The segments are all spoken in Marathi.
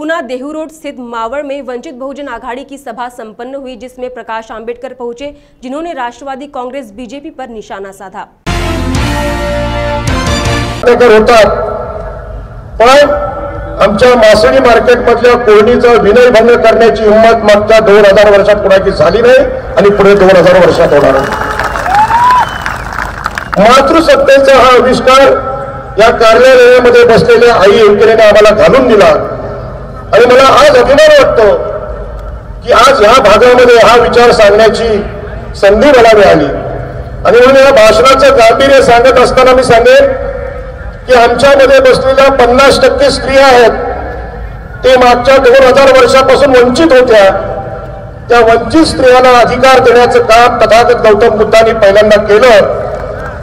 पूना देहू रोड स्थित मावड़ में वंचित बहुजन आघाड़ी की सभा संपन्न हुई, जिसमें प्रकाश आंबेडकर पहुंचे, जिन्होंने राष्ट्रवादी कांग्रेस बीजेपी पर निशाना साधा। आमच्या मासळी मार्केट मधल्या कोळणीचा विनयभंग करण्याची हिंमत मागच्या 2000 वर्षात कोणाची झाली नाही आणि पुढे 2000 वर्षात होणार नाही। मातृसत्तेचा हा आविष्कार या कार्यालयामध्ये बसलेल्या आई एकेने आम्हाला घालून दिला आणि मला आज अभिमान वाटतो की आज ह्या भागामध्ये हा विचार सांगण्याची संधी मला मिळाली। आणि म्हणून या भाषणाचं गांभीर्य सांगत असताना मी सांगेन की आमच्यामध्ये बसलेल्या 50% स्त्रिया आहेत, ते मागच्या 2000 वर्षापासून वंचित होत्या। त्या वंचित स्त्रियांना अधिकार देण्याचं काम तथागत गौतम बुद्धांनी पहिल्यांदा केलं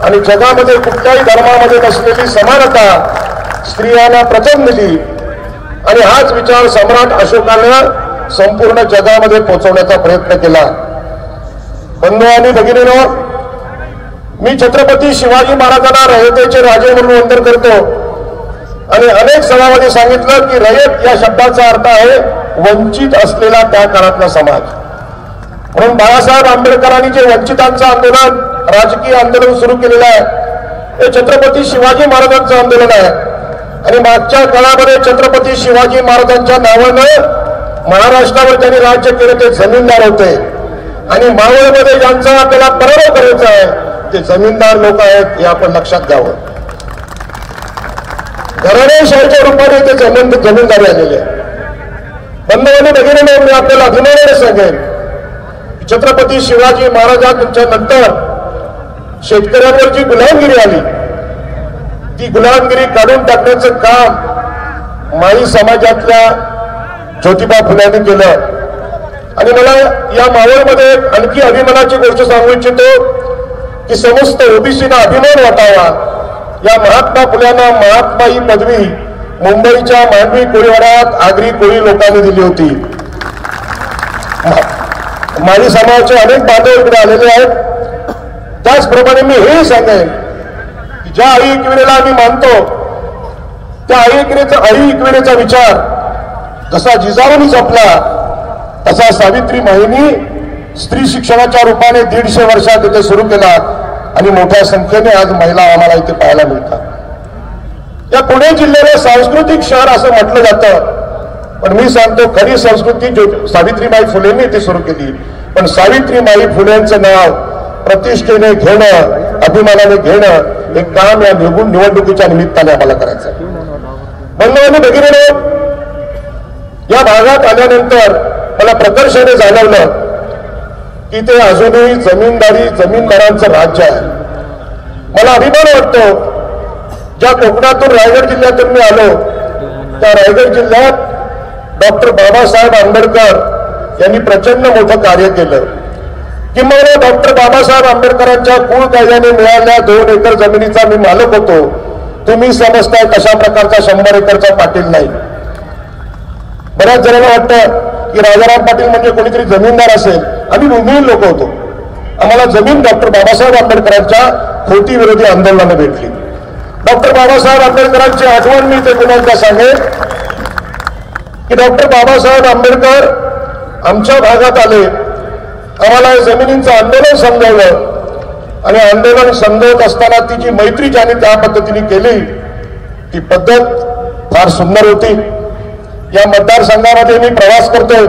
आणि जगामध्ये कुठल्याही धर्मामध्ये नसलेली समानता स्त्रियांना प्रथम दिली आणि हाच विचार सम्राट अशोकानं संपूर्ण जगामध्ये पोहोचवण्याचा प्रयत्न केला। बंधू आणि भगिनींनो, मी छत्रपती शिवाजी महाराजांना रयतेचे राजे म्हणून वंदन करतो आणि अनेक सभामध्ये सांगितलं की रयत या शब्दाचा अर्थ आहे वंचित असलेला त्या काळातला समाज। म्हणून बाळासाहेब आंबेडकरांनी जे वंचितांचं आंदोलन, राजकीय आंदोलन सुरू केलेलं आहे, हे छत्रपती शिवाजी महाराजांचं आंदोलन आहे आणि मागच्या काळामध्ये छत्रपती शिवाजी महाराजांच्या नावानं महाराष्ट्रावर त्यांनी राज्य केलं ते जमीनदार होते आणि मावळमध्ये ज्यांचा आपल्याला पराभव करायचा आहे ते जमीनदार लोक आहेत, हे आपण लक्षात घ्यावं। घराणेशाहीच्या रूपाने ते जमीनदारी आलेले आहे। बंधूंनी भगिनींनो, मी आपल्याला अभिमानाने सांगेन छत्रपती शिवाजी महाराजांच्या नंतर शेतकऱ्यांवर जी गुलामगिरी आली, ती गुलामगिरी काढून टाकण्याचं काम माळी समाजातल्या ज्योतिबा फुल्यांनी केलं। आणि मला या मावळमध्ये आणखी अभिमानाची गोष्ट सांगू इच्छितो की समस्त ओबीसीना अभिमान वाटावा। या महात्मा फुल्यांना महात्मा ही पदवी मुंबईच्या मांडवी कोळीवाड्यात आगरी कोळी लोकांनी दिली होती। माळी समाजाचे अनेक बांधव इकडे आलेले आहेत। त्याचप्रमाणे मी हे सांगेन की ज्या आई एकविरेला आम्ही मानतो, त्या आई एकविरेचा विचार जसा जिजाऊनी जपला तसा सावित्री माईंनी स्त्री शिक्षणाच्या रूपाने 150 वर्षात इथे सुरू केला आणि मोठ्या संख्येने आज महिला आम्हाला इथे पाहायला मिळतात। या पुणे जिल्ह्याला सांस्कृतिक शहर असं म्हटलं जातं, पण मी सांगतो खरी संस्कृती सावित्रीबाई फुलेंनी इथे सुरू केली। पण सावित्रीबाई फुलेंचं नाव प्रतिष्ठेने घेणं, अभिमानाने घेणं हे काम या निवडणुकीच्या निमित्ताने आम्हाला करायचं आहे। बंधूंनी भगिनींनो, या भागात आल्यानंतर मला प्रकर्षाने जाणवलं की ते अजूनही जमीनदारांचं राज्य आहे। मला अभिमान वाटतो, ज्या कोकणातून रायगड जिल्ह्यातून मी आलो, त्या रायगड जिल्ह्यात डॉक्टर बाबासाहेब आंबेडकर यांनी प्रचंड मोठं कार्य केलं। किंवा डॉक्टर बाबासाहेब आंबेडकरांच्या कुळ कायद्याने मिळालेल्या 2 एकर जमिनीचा मी मालक होतो। तुम्ही समजताय कशा प्रकारचा 100 एकरचा पाटील नाही। बऱ्याच जणांना वाटतं की राजाराम पाटील म्हणजे कोणीतरी जमीनदार असेल, आम्ही भूमिहीन लोक होतो। आम्हाला जमीन डॉक्टर बाबासाहेब आंबेडकरांच्या खोटी विरोधी आंदोलनाने भेटली। डॉक्टर बाबासाहेब आंबेडकरांची आठवण मी ते पुन्हा सांगेन की डॉक्टर बाबासाहेब आंबेडकर आमच्या भागात आले, आम्हाला जमिनींचं आंदोलन समजावलं आणि आंदोलन समजवत असताना ती जी मैत्री ज्यांनी त्या पद्धतीने केली ती पद्धत फार सुंदर होती। या मतदारसंघामध्ये मी प्रवास करतोय।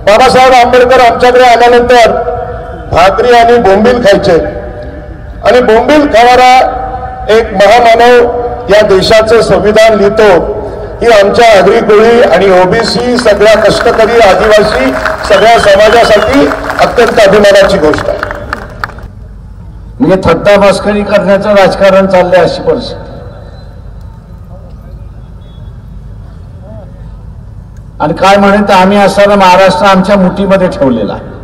बाबासाहेब आंबेडकर आमच्याकडे आल्यानंतर भाकरी आणि बोंबील खायचे आणि बोंबील खाणारा एक महामानव या देशाचं संविधान लिहितो, ही आमच्या आगरी कोळी आणि ओबीसी सगळ्या कष्टकरी आदिवासी सगळ्या समाजासाठी अत्यंत अभिमानाची गोष्ट आहे। म्हणजे थट्टा मस्करी करण्याचं राजकारण चाललंय अशी परिस्थिती। आणि काय म्हणत आम्ही असताना महाराष्ट्र आमच्या मुठीमध्ये ठेवलेला आहे।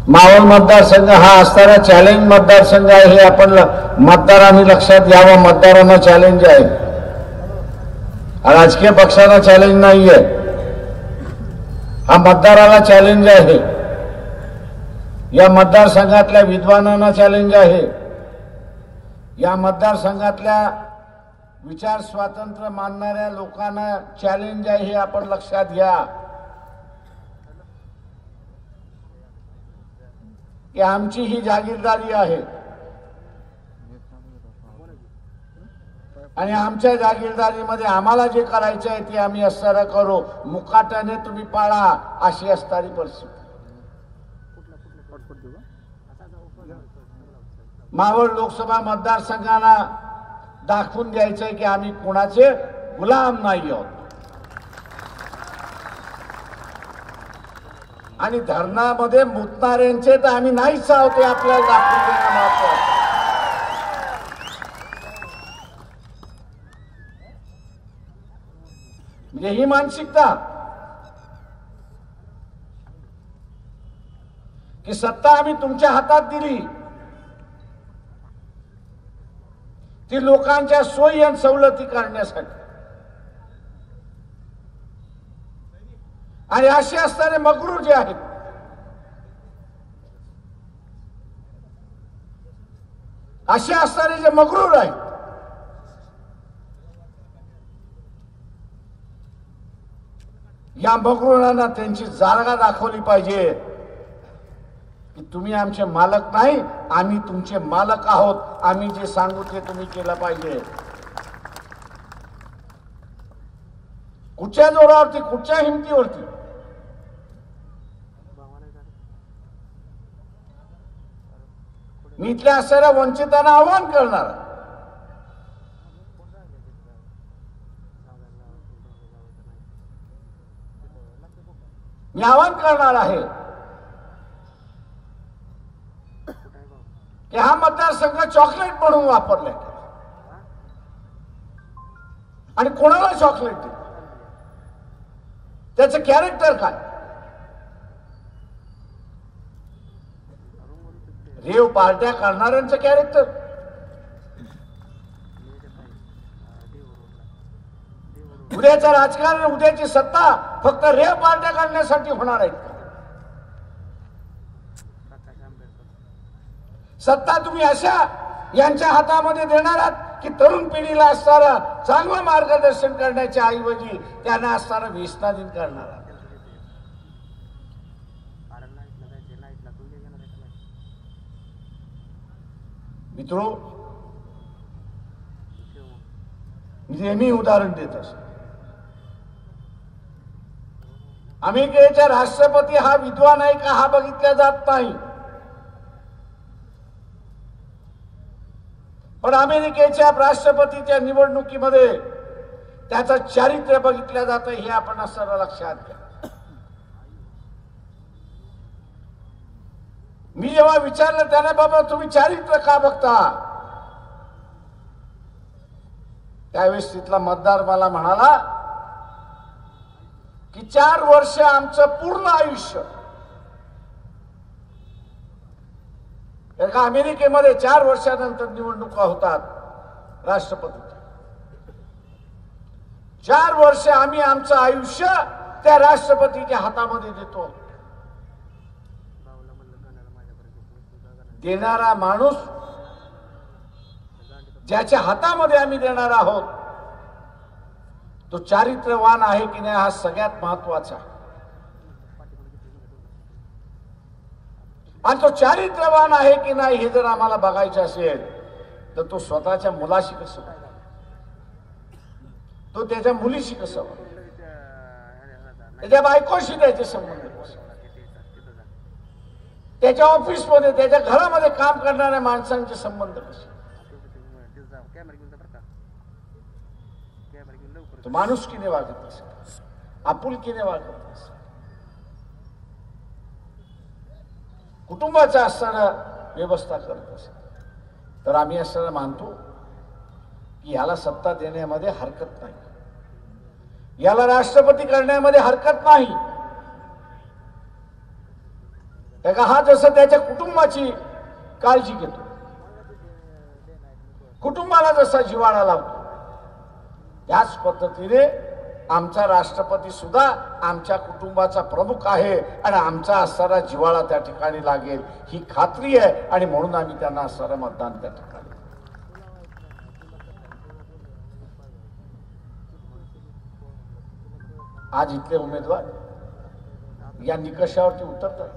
मावळ मतदारसंघ हा असताना चॅलेंज मतदारसंघ आहे, हे आपण मतदारांनी लक्षात घ्यावं। मतदारांना चॅलेंज आहे, राजकीय पक्षांना चॅलेंज नाहीये, हा मतदाराला चॅलेंज आहे। या मतदारसंघातल्या विद्वानांना चॅलेंज आहे, या मतदारसंघातल्या विचार स्वातंत्र्य मानणाऱ्या लोकांना चॅलेंज आहे हे आपण लक्षात घ्या की आमची ही जागीरदारी आहे आणि आमच्या जागीरदारीमध्ये आम्हाला जे करायचं आहे ते आम्ही असताना करू, मुकाट्याने तुम्ही पाळा अशी असणारी परिस्थिती. मावळ लोकसभा मतदारसंघाला दाखवून द्यायचंय की आम्ही कोणाचे गुलाम नाही आहोत आणि धरणामध्ये मुतणाऱ्यांचे तर आम्ही नाहीच आहोत हे आपल्याला दाखवून देणं महत्त्वाचं. म्हणजे ही मानसिकता की सत्ता आम्ही तुमच्या हातात दिली ती लोकांच्या सोयी आणि सवलती करण्यासाठी आणि असे असणारे मगरूर जे आहेत असे असणारे जे मगरूर आहेत या मगरूरांना त्यांची जागा दाखवली पाहिजे की तुम्ही आमचे मालक नाही, आम्ही तुमचे मालक आहोत, आम्ही जे सांगू ते तुम्ही केलं पाहिजे. कुठच्या जोरावरती, कुठच्या हिमतीवरती? मी इथल्या असणाऱ्या वंचितांना आव्हान करणार, मी आवाहन करणार आहे की हा मतदारसंघ चॉकलेट म्हणून वापरलाय आणि कोणाला चॉकलेट दिलं, त्याचं कॅरेक्टर काय? रेव पार्ट्या करणाऱ्यांचं कॅरेक्टर, उद्याचं राजकारण, उद्याची सत्ता फक्त रेव पार्ट्या करण्यासाठी होणार आहेत. सत्ता तुम्ही अशा यांच्या हातामध्ये देणार आहात की तरुण पिढीला असणारा चांगलं मार्गदर्शन करण्याच्या ऐवजी त्यांना असणारा व्यसनाधीन करणार आहात. मित्रो, मी नेहमी उदाहरण देत असतो, अमेरिकेचा राष्ट्रपती हा विद्वान आहे का हा बघितला जात नाही, पण अमेरिकेच्या राष्ट्रपतीच्या निवडणुकीमध्ये त्याचं चारित्र्य बघितलं जातं हे आपण असं लक्षात घ्या. मी जेव्हा विचारलं त्याने, बाबा तुम्ही चारित्र्य का बघता, त्यावेळेस तिथला मतदार मला म्हणाला की 4 वर्ष आमचं पूर्ण आयुष्य, एका अमेरिकेमध्ये 4 वर्षानंतर निवडणुका होतात राष्ट्रपती, 4 वर्ष आम्ही आमचं आयुष्य त्या राष्ट्रपतीच्या हातामध्ये देतो. देणारा माणूस ज्याच्या हातामध्ये आम्ही देणार आहोत तो चारित्र्यवान आहे की नाही हा सगळ्यात महत्वाचा. आणि तो चारित्र्यवान आहे की नाही हे जर आम्हाला बघायचं असेल तर तो स्वतःच्या मुलाशी कसं वागतो, तो त्याच्या मुलीशी कसं वागतो, त्याच्या बायकोशी त्याचे संबंध कसे, त्याच्या ऑफिसमध्ये त्याच्या घरामध्ये काम करणाऱ्या माणसांचे संबंध कसे, तो माणुसकीने वागत असेल, आपुलकीने वागत असेल, कुटुंबाचा असताना व्यवस्था करत असेल, तर आम्ही असताना मानतो की याला सत्ता देण्यामध्ये हरकत नाही, याला राष्ट्रपती करण्यामध्ये हरकत नाही. हा जसं त्याच्या कुटुंबाची काळजी घेतो, कुटुंबाला जसा जिव्हाळा लावतो, याच पद्धतीने आमचा राष्ट्रपती सुद्धा आमच्या कुटुंबाचा प्रमुख आहे आणि आमचा असणारा जिव्हाळा त्या ठिकाणी लागेल ही खात्री आहे आणि म्हणून आम्ही त्यांना असणारं मतदान त्या ठिकाणी. आज इथले उमेदवार या निकषावरती उतरतात.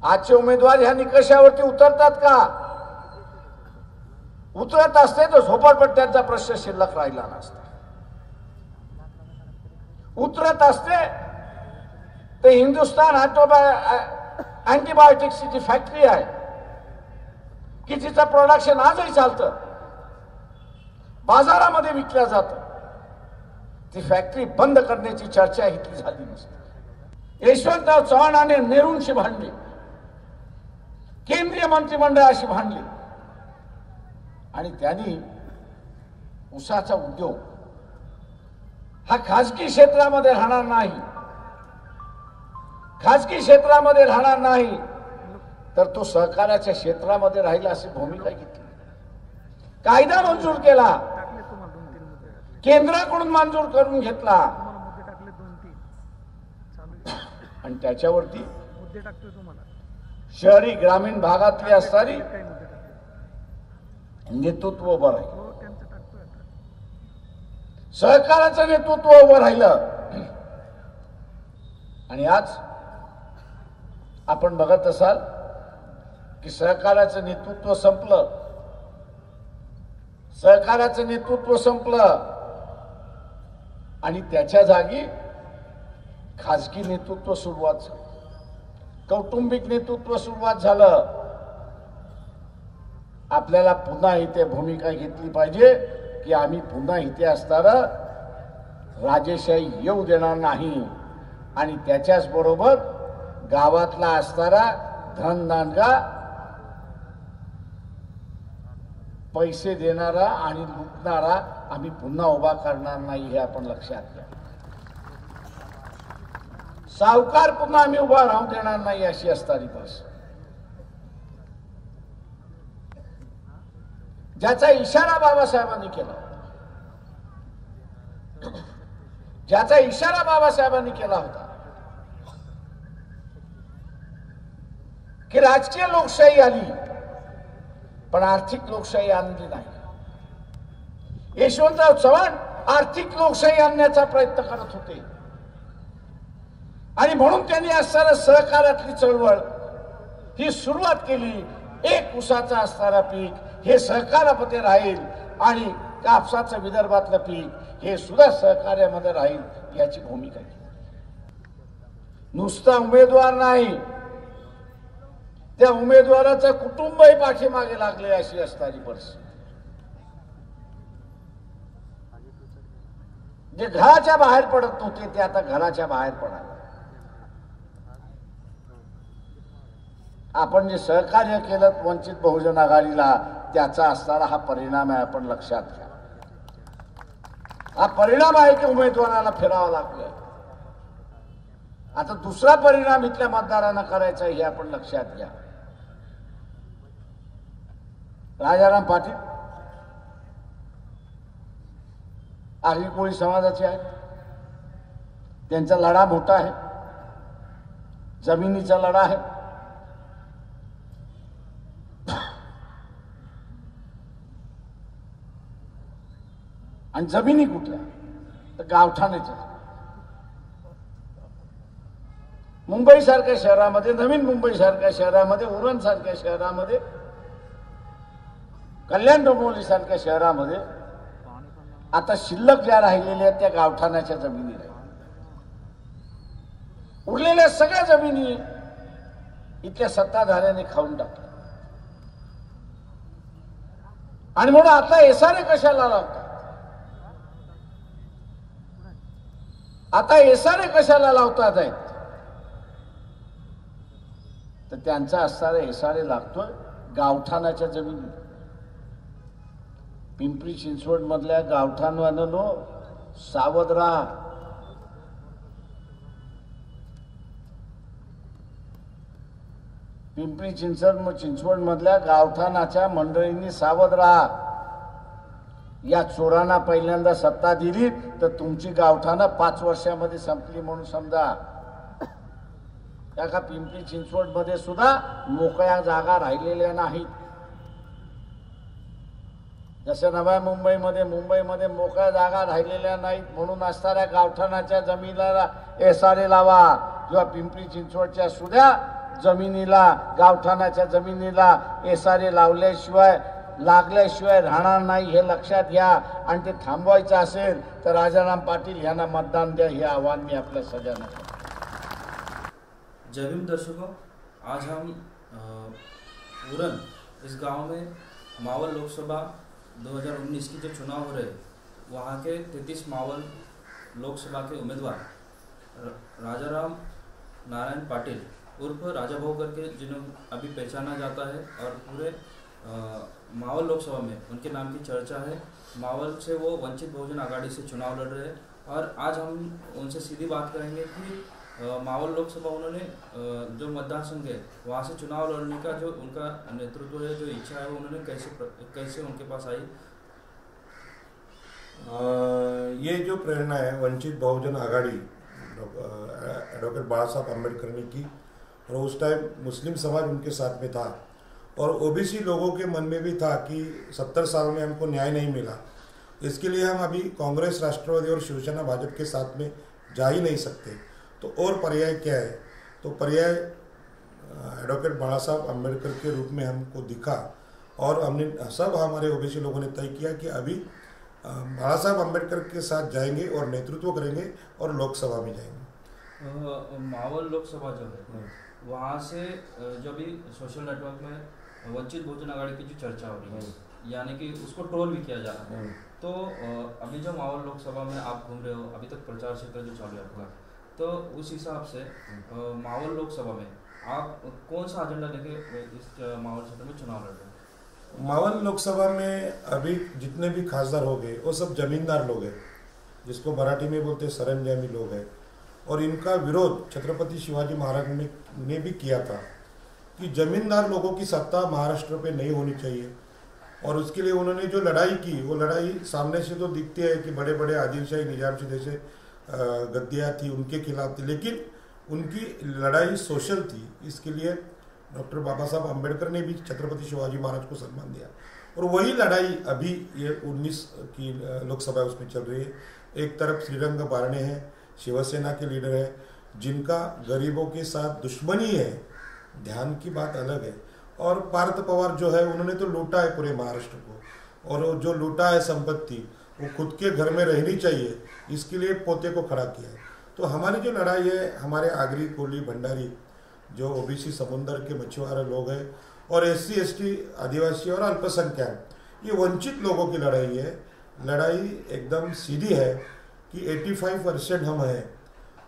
आजचे उमेदवार ह्या निकषावरती उतरतात का? उतरत असते तर झोपडपट्ट्यांचा प्रश्न शिल्लक राहिला नसता. उतरत असते तर हिंदुस्तान अँटीबायोटिक्सची जी फॅक्टरी आहे की जिचं प्रोडक्शन आजही चालतं, बाजारामध्ये विकल्या जातं, ती फॅक्टरी बंद करण्याची चर्चा इथली झाली नसते. यशवंतराव चव्हाणांनी नेहरूंशी भांडली, केंद्रीय मंत्रिमंडळाशी भांडली आणि त्यांनी ऊसाचा उद्योग हा खाजगी क्षेत्रामध्ये राहणार नाही, खाजगी क्षेत्रामध्ये राहणार नाही तर तो सहकार्याच्या क्षेत्रामध्ये राहील अशी भूमिका घेतली. कायदा मंजूर केला, केंद्राकडून मंजूर करून घेतला आणि त्याच्यावरती शहरी ग्रामीण भागातली असणारी नेतृत्व उभं राहिलं, सहकाराचं नेतृत्व उभं राहिलं. आणि आज आपण बघत असाल की सहकाराचं नेतृत्व संपलं, सहकाराचं नेतृत्व संपलं आणि त्याच्या जागी खाजगी नेतृत्व सुरुवात झालं, कौटुंबिक नेतृत्व सुरुवात झालं. आपल्याला पुन्हा इथे भूमिका घेतली पाहिजे की आम्ही पुन्हा इथे असताना राजेशाही येऊ देणार नाही आणि त्याच्याच बरोबर गावातला असणारा धनदांडगा पैसे देणारा आणि लुटणारा आम्ही पुन्हा उभा करणार नाही, हे आपण लक्षात घ्या. सावकार पुन्हा आम्ही उभा राहू देणार नाही अशी असणारी परिस्थिती. ज्याचा इशारा बाबासाहेबांनी केला, ज्याचा इशारा बाबासाहेबांनी केला होता की राजकीय लोकशाही आली पण आर्थिक लोकशाही आणली नाही. यशवंतराव चव्हाण आर्थिक लोकशाही आणण्याचा प्रयत्न करत होते आणि म्हणून त्यांनी असणाऱ्या सहकारातली चळवळ ही सुरुवात केली. एक ऊसाचा असणारा पीक हे सहकारामध्ये राहील आणि कापसाचं विदर्भातलं पीक हे सुद्धा सहकार्यामध्ये राहील याची भूमिका घेतली. नुसता उमेदवार नाही, त्या उमेदवाराचं कुटुंबही पाठीमागे लागले अशी असणारी परिस्थिती. जे घराच्या बाहेर पडत नव्हते ते आता घराच्या बाहेर पडाले. आपण जे सहकार्य केलं वंचित बहुजन आघाडीला त्याचा असणारा हा परिणाम आहे, आपण लक्षात घ्या. हा परिणाम आहे की उमेदवाराला फिरावं लागलं. आता दुसरा परिणाम इथल्या मतदारांना करायचा हे आपण लक्षात घ्या. राजाराम पाटील आगरी कोळी समाजाचे आहेत, त्यांचा लढा मोठा आहे, जमिनीचा लढा आहे. आणि जमिनी कुठल्या तर गावठाणाच्या. मुंबई सारख्या शहरामध्ये, नवीन मुंबई सारख्या शहरामध्ये, उरण सारख्या शहरामध्ये, कल्याण डोंबिवली सारख्या शहरामध्ये आता शिल्लक ज्या राहिलेल्या आहेत त्या गावठाणाच्या जमिनी राहिल्या. उरलेल्या सगळ्या जमिनी इथल्या सत्ताधाऱ्यांनी खाऊन टाकल्या. आणि म्हणून आता एसारे कशाला लावतात, आता एसारे कशाला लावतात आहेत तर त्यांचा असणारा एसारे लागतोय गावठाणाच्या जमिनी. पिंपरी चिंचवड मधल्या गावठाणवानो सावध राहा. पिंपरी चिंचवड मधल्या गावठाणाच्या मंडळींनी सावध राहा. या चोरांना पहिल्यांदा सत्ता दिली तर तुमची गावठाणं 5 वर्षामध्ये संपली म्हणून समजा. त्या का पिंपरी चिंचवड मध्ये सुद्धा मोकळ्या जागा राहिलेल्या नाहीत. जसं नव्या मुंबईमध्ये मोकळ्या जागा राहिलेल्या नाहीत म्हणून असणाऱ्या गावठाणाच्या जमिनीला एसआरए लावा, किंवा पिंपरी चिंचवडच्या सुद्या जमिनीला, गावठाणाच्या जमिनीला एसआरए लागल्याशिवाय राहणार नाही, हे लक्षात घ्या. आणि ते थांबवायचं असेल तर राजाराम पाटील यांना मतदान द्या, हे आव्हान मी आपल्या सगळ्यांना करतो. जय भीम दर्शकों, आज हम उरन इस गांव में मावल लोकसभा 2019 की जो चुनाव हो रहे वहाँ के 33 मावल लोकसभा के उम्मीदवार राजाराम नारायण पाटिल उर्फ राजा भाऊ करके जिन्हें अभी पहचाना जाता है और पूरे मावल लोकसभा में उनके नाम की चर्चा है. मावल से वो वंचित बहुजन आघाड़ी से चुनाव लड़ रहे हैं और आज हम उनसे सीधी बात करेंगे कि मावल लोकसभा उन्होंने जो मतदार संघ है वहाँ से चुनाव लड़ने का जो उनका नेतृत्व है, जो इच्छा है, वो उन्होंने कैसे उनके पास आई. ये जो प्रेरणा है वंचित बहुजन आघाड़ी एडवोकेट बाला साहब अम्बेडकर ने की, और उस टाइम मुस्लिम समाज उनके साथ में था और ओबीसी लोगों के मन में भी था कि 70 साल में हमको न्याय नहीं मिला, इसके लिए हम अभी कांग्रेस, राष्ट्रवादी और शिवसेना भाजपा के साथ में जा ही नहीं सकते. तो और पर्याय क्या है? तो पर्याय एडवोकेट बाला साहब अम्बेडकर के रूप में हमको दिखा और हमने सब हमारे ओबीसी लोगों ने तय किया कि अभी बाला साहब अम्बेडकर के साथ जाएंगे और नेतृत्व करेंगे और लोकसभा में जाएंगे. मावल लोकसभा जो है वहाँ से जो भी सोशल नेटवर्क में वंचित बहुजन आघाड़ी की जो चर्चा हो रही है, यानी कि उसको ट्रोल भी किया जा रहा है, तो अभी जो मावल लोकसभा में आप घूम रहे हो, अभी तक प्रचार क्षेत्र जो चालू है आपका, तो उस हिसाब से मावल लोकसभा में आप कौन सा एजेंडा लेके इस मावल क्षेत्र में चुनाव लड़ रहे हैं? मावल लोकसभा में अभी जितने भी खासदार हो गए वो सब जमींदार लोग हैं, जिसको मराठी में बोलते सरंजामी लोग हैं, और इनका विरोध छत्रपति शिवाजी महाराज ने भी किया था कि जमींदार लोगों की सत्ता महाराष्ट्र पे नहीं होनी चाहिए. और उसके लिए उन्होंने जो लड़ाई की, वो लड़ाई सामने से तो दिखती है कि बड़े बड़े आदिलशाही निजामशाही जैसे गद्दियाँ थी उनके खिलाफ थी, लेकिन उनकी लड़ाई सोशल थी. इसके लिए डॉक्टर बाबा साहब अम्बेडकर ने भी छत्रपति शिवाजी महाराज को सम्मान दिया, और वही लड़ाई अभी ये 19 की लोकसभा उसमें चल रही है. एक तरफ श्रीरंग बारणे हैं, शिवसेना के लीडर है, जिनका गरीबों के साथ दुश्मनी है, ध्यान की बात अलग है. और पार्थ पवार जो है उन्होंने तो लूटा है पूरे महाराष्ट्र को, और जो लूटा है संपत्ति वो खुद के घर में रहनी चाहिए, इसके लिए पोते को खड़ा किया है. तो हमारी जो लड़ाई है, हमारे आगरी, कोली, भंडारी, जो ओबीसी समुंदर के मछुआरा लोग हैं, और SC ST आदिवासी और अल्पसंख्यक, ये वंचित लोगों की लड़ाई है. लड़ाई एकदम सीधी है कि 85% हम हैं,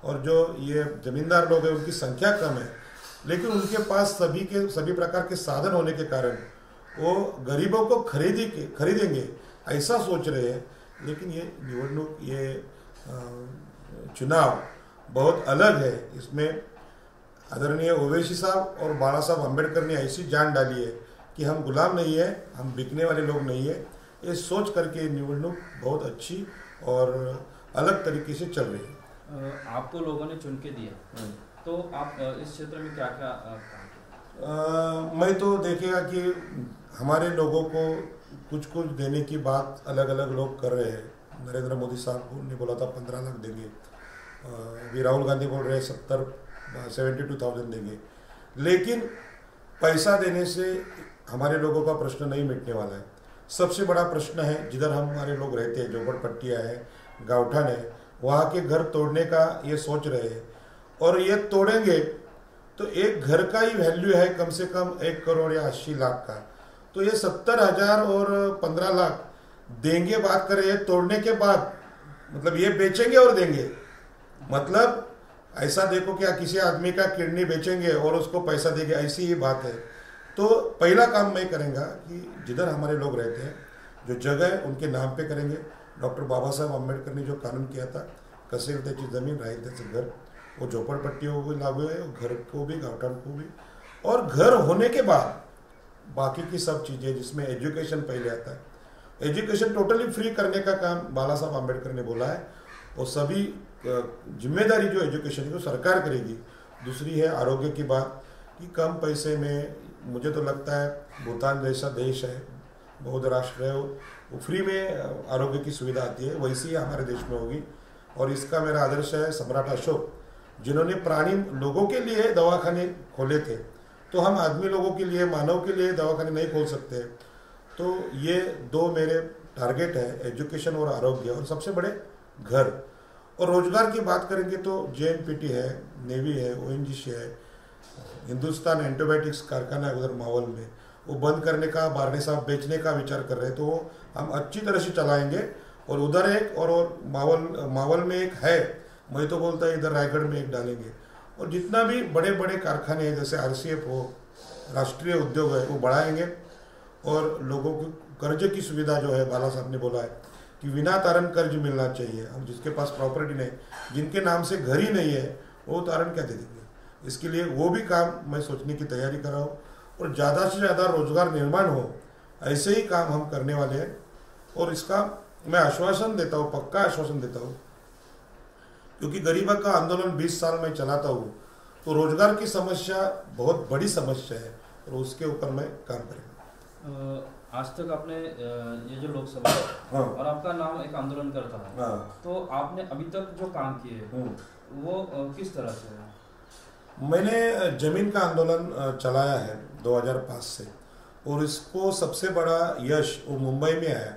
और जो ये जमींदार लोग हैं उनकी संख्या कम है, लेकिन उनके पास सभी प्रकार के साधन होने के कारण वो गरीबों को खरीदेंगे ऐसा सोच रहे हैं. लेकिन ये निवडणूक, ये चुनाव बहुत अलग है. इसमें आदरणीय ओवैसी साहब और बाला साहब अम्बेडकर ने ऐसी जान डाली है कि हम गुलाम नहीं है, हम बिकने वाले लोग नहीं है. ये सोच करके निवडणूक बहुत अच्छी और अलग तरीके से चल रही है. आपको लोगों ने चुन के दिया, तो आप इस क्षेत्र में क्या क्या मैं तो देखेगा कि हमारे लोगों को कुछ देने की बात अलग अलग लोग कर रहे हैं. नरेंद्र मोदी साहब ने बोला था 15 लाख देंगे, अभी राहुल गांधी बोल रहे हैं 72,000 देंगे. लेकिन पैसा देने से हमारे लोगों का प्रश्न नहीं मिटने वाला है. सबसे बड़ा प्रश्न है, जिधर हमारे लोग रहते हैं, झोपड़पट्टियाँ हैं, गाँवठान है, वहाँ के घर तोड़ने का ये सोच रहे हैं. और ये तोड़ेंगे तो एक घर का ही वैल्यू है कम से कम 1 करोड़ या 80 लाख का. तो ये 70,000 और 15 लाख देंगे, बात करें तोड़ने के बाद, मतलब ये बेचेंगे और देंगे. मतलब ऐसा देखो क्या किसी आदमी का किडनी बेचेंगे और उसको पैसा देंगे, ऐसी ही बात है. तो पहला काम मैं करेंगे कि जिधर हमारे लोग रहते हैं, जो जगह है उनके नाम पे करेंगे. डॉक्टर बाबा साहब अम्बेडकर ने जो कानून किया था, कसेल त्याची जमीन राहील त्याचं घर, वो झोपड़पट्टियों को लागू है, घर को भी, गाँवठान को भी. और घर होने के बाद बाकी की सब चीज़ें, जिसमें एजुकेशन पहले आता है, एजुकेशन टोटली फ्री करने का काम बाला साहब अम्बेडकर ने बोला है. और सभी जिम्मेदारी जो एजुकेशन की वो सरकार करेगी. दूसरी है आरोग्य की बात, कि कम पैसे में, मुझे तो लगता है भूटान जैसा देश है, बौद्ध राष्ट्र है वो फ्री में आरोग्य की सुविधा आती है, वैसी ही हमारे देश में होगी। और इसका मेरा आदर्श है सम्राट अशोक, जिन्होंने प्राणी लोगों के लिए दवाखाने खोले थे, तो हम आदमी लोगों के लिए, मानव के लिए दवाखाने नहीं खोल सकते। तो ये दो मेरे टारगेट है, एजुकेशन और आरोग्य, और सबसे बड़े घर। और रोजगार की बात करेंगे तो JNPT है, नेवी है, ONGC है, हिंदुस्तान एंटीबायोटिक्स कारखाना है उधर मावल में, वो बंद करने का, बारने साहब बेचने का विचार कर रहे हैं, तो हम अच्छी तरह से चलाएंगे। और उधर एक और मावल में एक है, मैं तो बोलता है इधर रायगढ़ में एक डालेंगे। और जितना भी बड़े बड़े कारखाने हैं जैसे RCF हो, राष्ट्रीय उद्योग है, वो बढ़ाएंगे। और लोगों को कर्ज की सुविधा जो है, बाला साहब ने बोला है कि बिना तारण कर्ज मिलना चाहिए। हम जिसके पास प्रॉपर्टी नहीं, जिनके नाम से घर ही नहीं है, वो तारण क्या दे देंगे। इसके लिए वो भी काम मैं सोचने की तैयारी कर रहा हूँ। और ज़्यादा से ज़्यादा रोजगार निर्माण हो, ऐसे ही काम हम करने वाले हैं। और इसका मैं आश्वासन देता हूँ, पक्का आश्वासन देता हूँ, क्योंकि गरीबा का आंदोलन 20 साल में चलाता हूँ, तो रोजगार की समस्या बहुत बड़ी समस्या है और उसके ऊपर मैं काम करेंगे। आज तक आपने ये जो लोकसभा हाँ। और आपका नाम एक आंदोलन करता है, हाँ। तो आपने अभी तक जो काम किए वो किस तरह से है? मैंने जमीन का आंदोलन चलाया है 2005 से, और इसको सबसे बड़ा यश वो मुंबई में आया।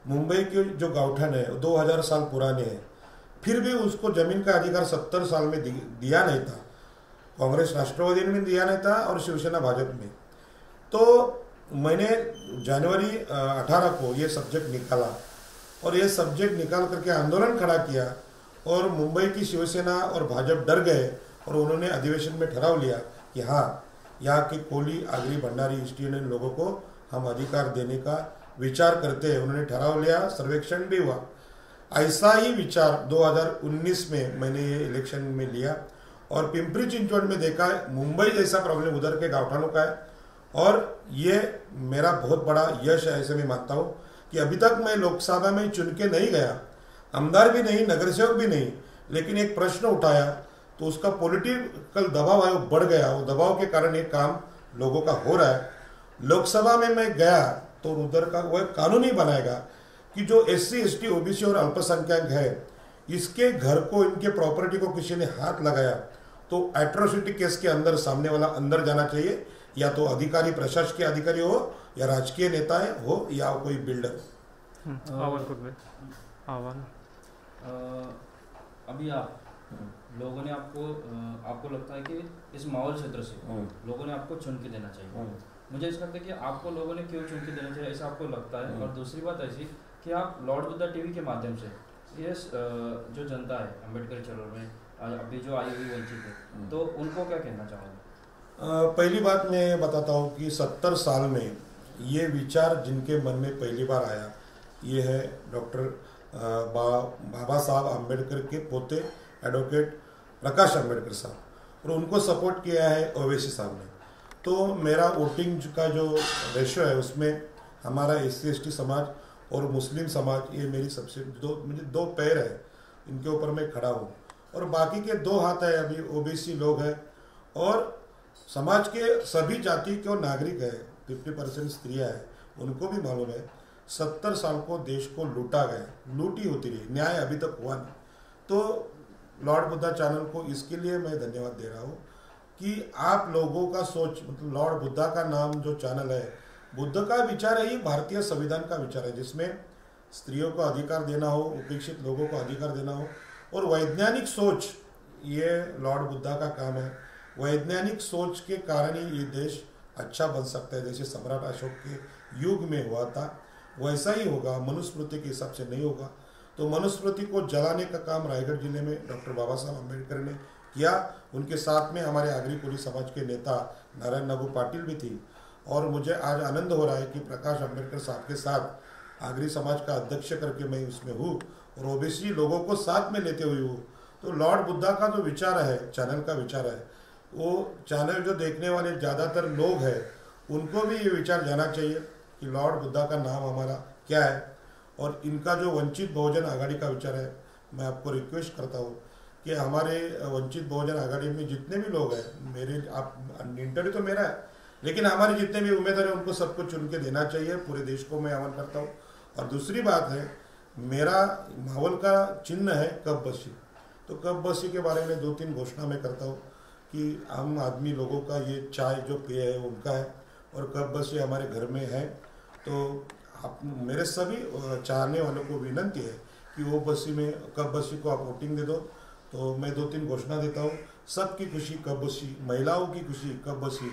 मुंबई के जो गाँवठन है 2000 साल पुराने हैं, फिर भी उसको जमीन का अधिकार 70 साल में दिया नहीं था। कांग्रेस राष्ट्रवादी ने दिया नहीं था और शिवसेना भाजपा में। तो मैंने जनवरी 18 को ये सब्जेक्ट निकाला, और ये सब्जेक्ट निकाल करके आंदोलन खड़ा किया। और मुंबई की शिवसेना और भाजपा डर गए, और उन्होंने अधिवेशन में ठहराव लिया कि हाँ, यहाँ के कोली, आगरी, भंडारी, ST लोगों को हम अधिकार देने का विचार करते हैं। उन्होंने ठहराव लिया, सर्वेक्षण भी हुआ। ऐसा ही विचार 2019 में मैंने ये इलेक्शन में लिया, और पिंपरी चिंचवड में देखा मुंबई जैसा प्रॉब्लम उधर के गाँवठानों का है। और ये मेरा बहुत बड़ा यश है, ऐसे मैं मानता हूँ कि अभी तक मैं लोकसभा में चुन के नहीं गया, आमदार भी नहीं, नगर सेवक भी नहीं, लेकिन एक प्रश्न उठाया तो उसका पॉलिटिकल दबाव है, वो बढ़ गया। वो दबाव के कारण ये काम लोगों का हो रहा है। लोकसभा में मैं गया तो उधर का वो कानून ही बनाएगा कि जो SC, ST, OBC और अल्पसंख्यक है, इसके घर को, इनके प्रॉपर्टी को किसी ने हाथ लगाया तो एट्रोसिटी केस के अंदर सामने वाला अंदर जाना चाहिए, या तो अधिकारी, प्रशासकीय अधिकारी हो, या राजकीय नेता हो, या कोई बिल्डर। अभी आप लोगों ने आपको लगता है कि इस माहौल क्षेत्र से लोगों ने आपको चुन के देना चाहिए। मुझे ऐसा लगता है कि आपको लोगों ने क्यों चुन के देना चाहिए, ऐसा आपको लगता है। और दूसरी बात ऐसी कि आप लॉर्ड बुद्धा TV के माध्यम से ये जो जनता है अम्बेडकर चलो में अभी जो आई हुई वंचित है, तो उनको क्या कहना चाहोगे? पहली बात मैं बताता हूँ कि 70 साल में ये विचार जिनके मन में पहली बार आया, ये है डॉक्टर बाबा साहब अम्बेडकर के पोते एडवोकेट प्रकाश अम्बेडकर साहब, और उनको सपोर्ट किया है ओवैसी साहब ने। तो मेरा वोटिंग का जो रेशियो है उसमें हमारा SC, ST समाज और मुस्लिम समाज, ये मेरी सबसे मुझे दो पैर है, इनके ऊपर मैं खड़ा हूँ। और बाकी के 2 हाथ है, अभी OBC लोग हैं, और समाज के सभी जाति के और नागरिक है, 50% स्त्रियाँ हैं, उनको भी मालूम है 70 साल को देश को लूटा गया, लूटी होती रही, न्याय अभी तक हुआ नहीं। तो लॉर्ड बुद्धा चैनल को इसके लिए मैं धन्यवाद दे रहा हूँ कि आप लोगों का सोच, मतलब लॉर्ड बुद्धा का नाम जो चैनल है, बुद्ध का विचार है, ये भारतीय संविधान का विचार है, जिसमें स्त्रियों को अधिकार देना हो, उपेक्षित लोगों को अधिकार देना हो, और वैज्ञानिक सोच, ये लॉर्ड बुद्धा का काम है। वैज्ञानिक सोच के कारण ही ये देश अच्छा बन सकता है। जैसे सम्राट अशोक के युग में हुआ था, वैसा ही होगा। मनुस्मृति के हिसाब से नहीं होगा। तो मनुस्मृति को जलाने का काम रायगढ़ जिले में डॉक्टर बाबा साहब अम्बेडकर ने किया। उनके साथ में हमारे आगरी कोली समाज के नेता नारायण नागू पाटिल भी थी। और मुझे आज आनंद हो रहा है कि प्रकाश अम्बेडकर साहब के साथ आगरी समाज का अध्यक्ष करके मैं उसमें हूँ, और OBC लोगों को साथ में लेते हुए हूँ। तो लॉर्ड बुद्धा का जो विचार है, चैनल का विचार है, वो चैनल जो देखने वाले ज़्यादातर लोग हैं, उनको भी ये विचार जाना चाहिए कि लॉर्ड बुद्धा का नाम हमारा क्या है। और इनका जो वंचित बहुजन आघाड़ी का विचार है, मैं आपको रिक्वेस्ट करता हूँ कि हमारे वंचित बहुजन आघाड़ी में जितने भी लोग हैं, मेरे आप इंटरव्यू तो मेरा है, लेकिन हमारे जितने भी उम्मीदवार हैं उनको सबको चुन के देना चाहिए, पूरे देश को मैं आह्वान करता हूँ। और दूसरी बात है, मेरा मावल का चिन्ह है कप बसी, तो कप बसी के बारे में 2-3 घोषणा मैं करता हूँ कि आम आदमी लोगों का ये चाय जो पेय है उनका है और कप बसी हमारे घर में है। तो आप मेरे सभी चाहने वालों को विनंती है कि वो बसी में कप बसी को आप वोटिंग दे दो। तो मैं 2-3 घोषणा देता हूँ, सबकी खुशी कप बसी, महिलाओं की खुशी कप बसी,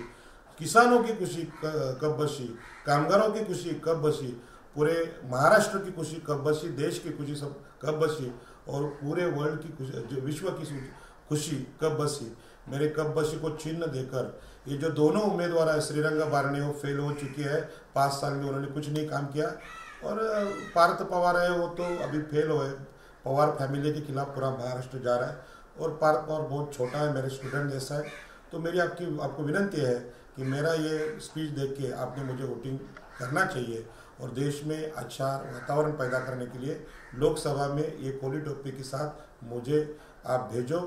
किसानों की खुशी कप बसी, कामगारों की खुशी कप बसी, पूरे महाराष्ट्र की खुशी कप बसी, देश की खुशी सब कप बसी और पूरे वर्ल्ड की खुशी, जो विश्व की खुशी कप बसी। मेरे कप बसी को चिन्ह देकर ये जो दोनों उम्मीदवार है श्रीरंगा बारणे वो फेल हो चुके हैं, 5 साल में उन्होंने कुछ नहीं काम किया, और पार्थ पवार है वो तो अभी फेल हुए। पवार फैमिली के खिलाफ पूरा महाराष्ट्र जा रहा है और पार्थ पवार बहुत छोटा है, मेरे स्टूडेंट जैसा है। तो मेरी आपको विनंती है कि मेरा ये स्पीच देख के आपने मुझे वोटिंग करना चाहिए और देश में अच्छा वातावरण पैदा करने के लिए लोकसभा में ये कोली टोपी के साथ मुझे आप भेजो।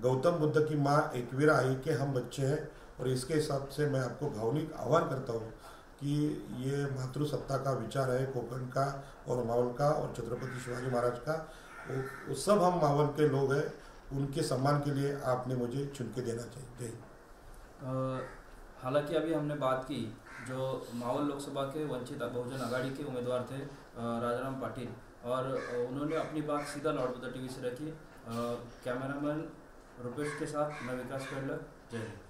गौतम बुद्ध की माँ एकवीरा आई के हम बच्चे हैं और इसके हिसाब से मैं आपको भावनिक आह्वान करता हूँ कि ये मातृसत्ता का विचार है कोकण का और मावल का और छत्रपति शिवाजी महाराज का, वो सब हम मावल के लोग हैं, उनके सम्मान के लिए आपने मुझे चुन के देना चाहिए। जय। हालांकि अभी हमने बात की जो मावल लोकसभा के वंचित बहुजन आघाड़ी के उम्मीदवार थे राजाराम पाटिल, और उन्होंने अपनी बात सीधा लॉर्ड बुद्ध टीवी से रखी। कैमरामैन रुपेश के साथ मैं विकास पेडलर, जय हिंद।